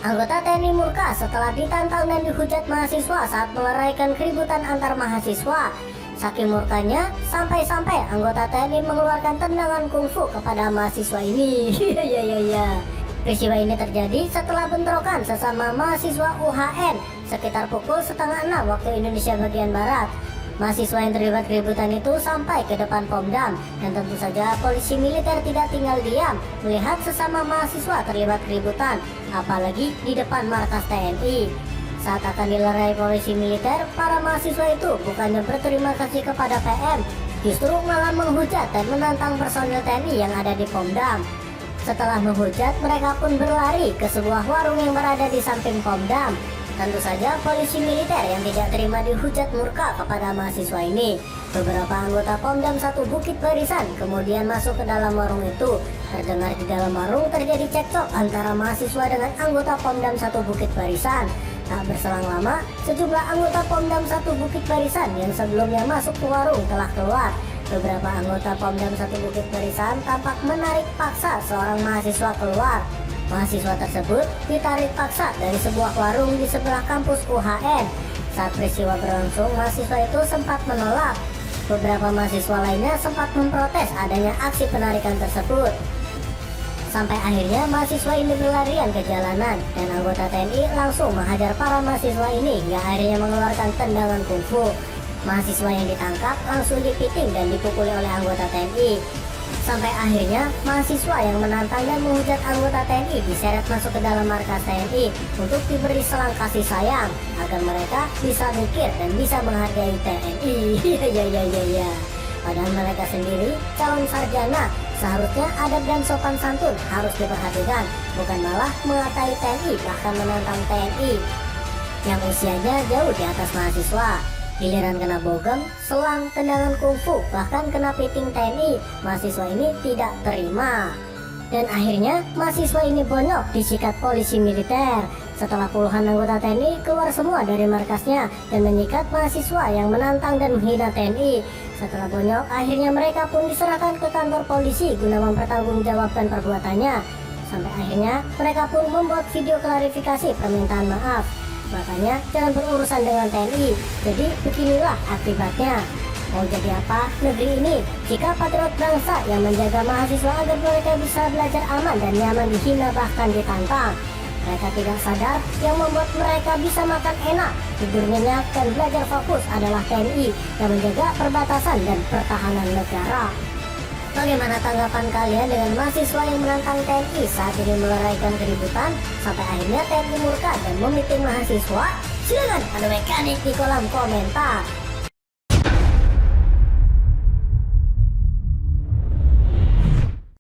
Anggota TNI murka setelah ditantang dan dihujat mahasiswa saat meleraikan keributan antar mahasiswa. Saking murkanya, sampai-sampai anggota TNI mengeluarkan tendangan kungfu kepada mahasiswa ini. Peristiwa ini terjadi setelah bentrokan sesama mahasiswa UHN sekitar pukul 5:30 waktu Indonesia bagian Barat. Mahasiswa yang terlibat keributan itu sampai ke depan Pomdam, dan tentu saja polisi militer tidak tinggal diam melihat sesama mahasiswa terlibat keributan, apalagi di depan markas TNI. Saat akan dilerai polisi militer, para mahasiswa itu bukannya berterima kasih kepada PM, justru malah menghujat dan menantang personil TNI yang ada di Pomdam. Setelah menghujat, mereka pun berlari ke sebuah warung yang berada di samping Pomdam. Tentu saja polisi militer yang tidak terima dihujat murka kepada mahasiswa ini. Beberapa anggota Pomdam 1 Bukit Barisan kemudian masuk ke dalam warung itu. Terdengar di dalam warung terjadi cekcok antara mahasiswa dengan anggota Pomdam 1 Bukit Barisan. Tak berselang lama, sejumlah anggota Pomdam 1 Bukit Barisan yang sebelumnya masuk ke warung telah keluar. Beberapa anggota Pomdam 1 Bukit Barisan tampak menarik paksa seorang mahasiswa keluar. Mahasiswa tersebut ditarik paksa dari sebuah warung di sebelah kampus UHN. Saat peristiwa berlangsung, mahasiswa itu sempat menolak. Beberapa mahasiswa lainnya sempat memprotes adanya aksi penarikan tersebut. Sampai akhirnya mahasiswa ini berlarian ke jalanan, dan anggota TNI langsung menghajar para mahasiswa ini hingga akhirnya mengeluarkan tendangan kungfu. Mahasiswa yang ditangkap langsung dipiting dan dipukuli oleh anggota TNI. Sampai akhirnya mahasiswa yang menantang dan menghujat anggota TNI diseret masuk ke dalam markas TNI untuk diberi selang kasih sayang agar mereka bisa mikir dan bisa menghargai TNI. Padahal mereka sendiri calon sarjana, seharusnya adab dan sopan santun harus diperhatikan, bukan malah mengatai TNI bahkan menantang TNI yang usianya jauh di atas mahasiswa. Giliran kena bogem, selang, tendangan kungfu, bahkan kena piting TNI, mahasiswa ini tidak terima. Dan akhirnya mahasiswa ini bonyok disikat polisi militer. Setelah puluhan anggota TNI keluar semua dari markasnya dan menyikat mahasiswa yang menantang dan menghina TNI. Setelah bonyok, akhirnya mereka pun diserahkan ke kantor polisi guna mempertanggungjawabkan perbuatannya. Sampai akhirnya mereka pun membuat video klarifikasi permintaan maaf. Makanya jangan berurusan dengan TNI. Jadi beginilah akibatnya. Mau jadi apa negeri ini jika patriot bangsa yang menjaga mahasiswa agar mereka bisa belajar aman dan nyaman dihina bahkan ditantang? Mereka tidak sadar yang membuat mereka bisa makan enak, tidur nyenyak, dan belajar fokus adalah TNI yang menjaga perbatasan dan pertahanan negara. Bagaimana tanggapan kalian dengan mahasiswa yang menantang TNI saat ini meleraikan keributan sampai akhirnya TNI murka dan memiting mahasiswa? Silakan adu mekanik di kolom komentar.